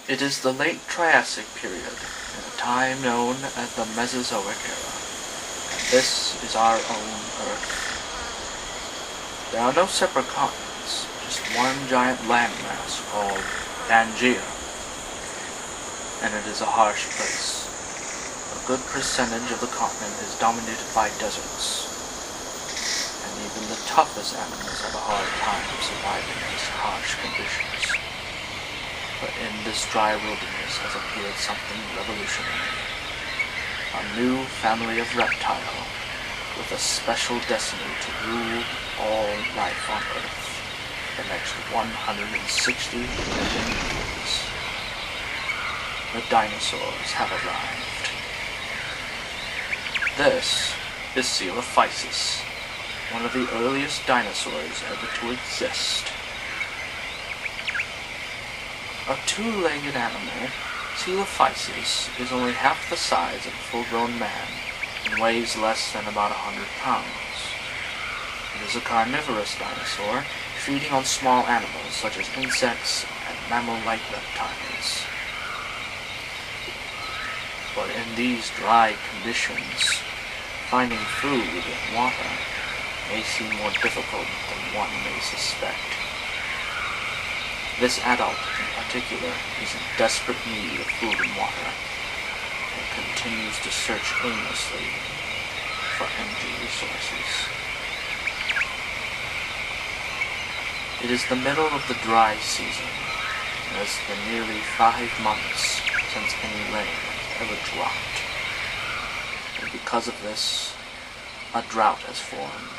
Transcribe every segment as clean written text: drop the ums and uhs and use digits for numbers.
It is the late Triassic period, in a time known as the Mesozoic era, and this is our own Earth. There are no separate continents, just one giant landmass called Pangaea, and it is a harsh place. A good percentage of the continent is dominated by deserts, and even the toughest animals have a hard time surviving these harsh conditions. But in this dry wilderness has appeared something revolutionary. A new family of reptile with a special destiny to rule all life on Earth for the next 160 million years. The dinosaurs have arrived. This is Coelophysis, one of the earliest dinosaurs ever to exist. A two-legged animal, Coelophysis is only half the size of a full-grown man and weighs less than about 100 pounds. It is a carnivorous dinosaur, feeding on small animals such as insects and mammal-like reptiles. But in these dry conditions, finding food and water may seem more difficult than one may suspect. This adult, in particular, is in desperate need of food and water, and continues to search aimlessly for empty resources. It is the middle of the dry season, and it's been nearly 5 months since any rain ever dropped. And because of this, a drought has formed,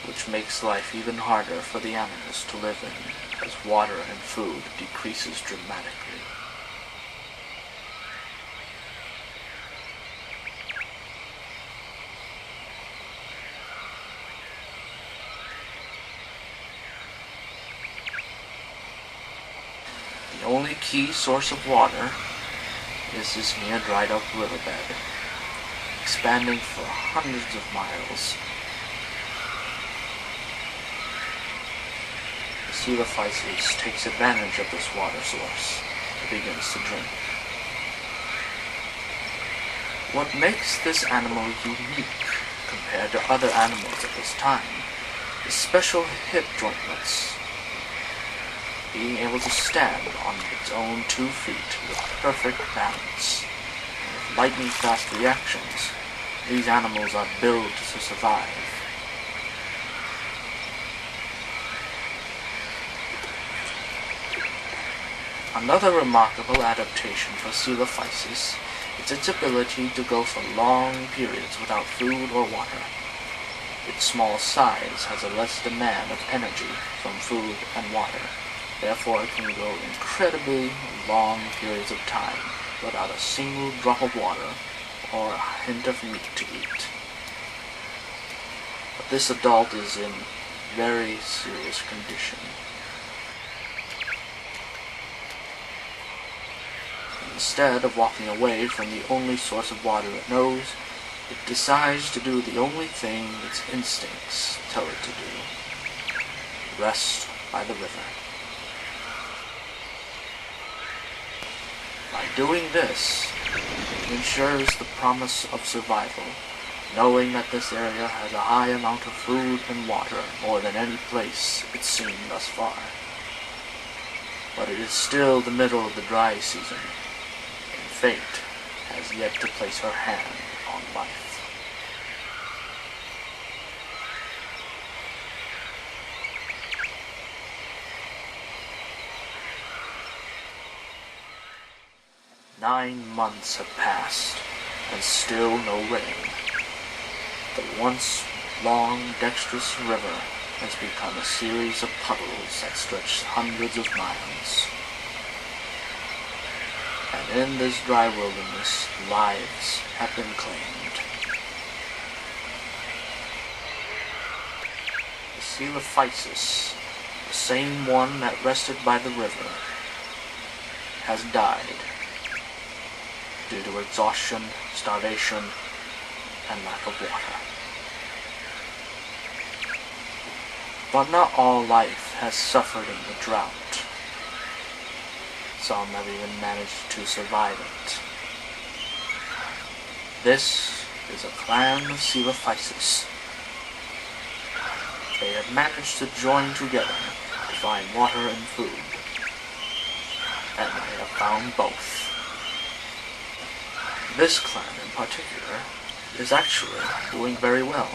which makes life even harder for the animals to live in, as water and food decreases dramatically. The only key source of water is this near dried up riverbed, expanding for hundreds of miles. Coelophysis takes advantage of this water source and begins to drink. What makes this animal unique compared to other animals at this time is special hip jointlets, being able to stand on its own 2 feet with perfect balance. And with lightning-fast reactions, these animals are built to survive. Another remarkable adaptation for Coelophysis is its ability to go for long periods without food or water. Its small size has a less demand of energy from food and water, therefore it can go incredibly long periods of time without a single drop of water or a hint of meat to eat. But this adult is in very serious condition. Instead of walking away from the only source of water it knows, it decides to do the only thing its instincts tell it to do: rest by the river. By doing this, it ensures the promise of survival, knowing that this area has a high amount of food and water, more than any place it's seen thus far. But it is still the middle of the dry season, and fate has yet to place her hand on life. Nine months have passed, and still no rain. The once long, dexterous river has become a series of puddles that stretch hundreds of miles. And in this dry wilderness, lives have been claimed. The Coelophysis, the same one that rested by the river, has died due to exhaustion, starvation, and lack of water. But not all life has suffered in the drought. Some have even managed to survive it. This is a clan of Coelophysis. They have managed to join together to find water and food, and they have found both. This clan in particular is actually doing very well.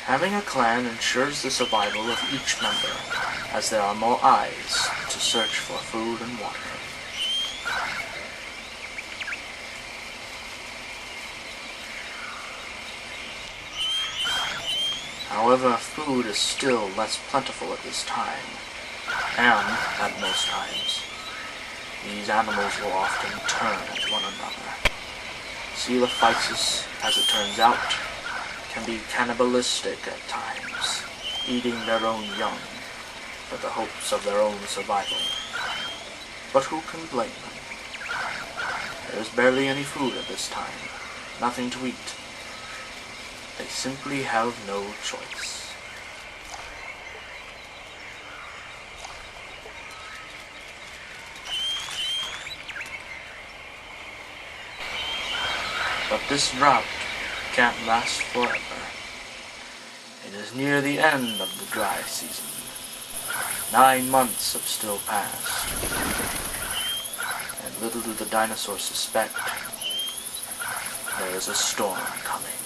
Having a clan ensures the survival of each member, as there are more eyes to search for food and water. However, food is still less plentiful at this time, and, at most times, these animals will often turn at one another. Coelophysis, as it turns out, can be cannibalistic at times, eating their own young for the hopes of their own survival. But who can blame them? There is barely any food at this time, nothing to eat. They simply have no choice. But this drought can't last forever. It is near the end of the dry season. 9 months have still passed. And little do the dinosaurs suspect, there is a storm coming.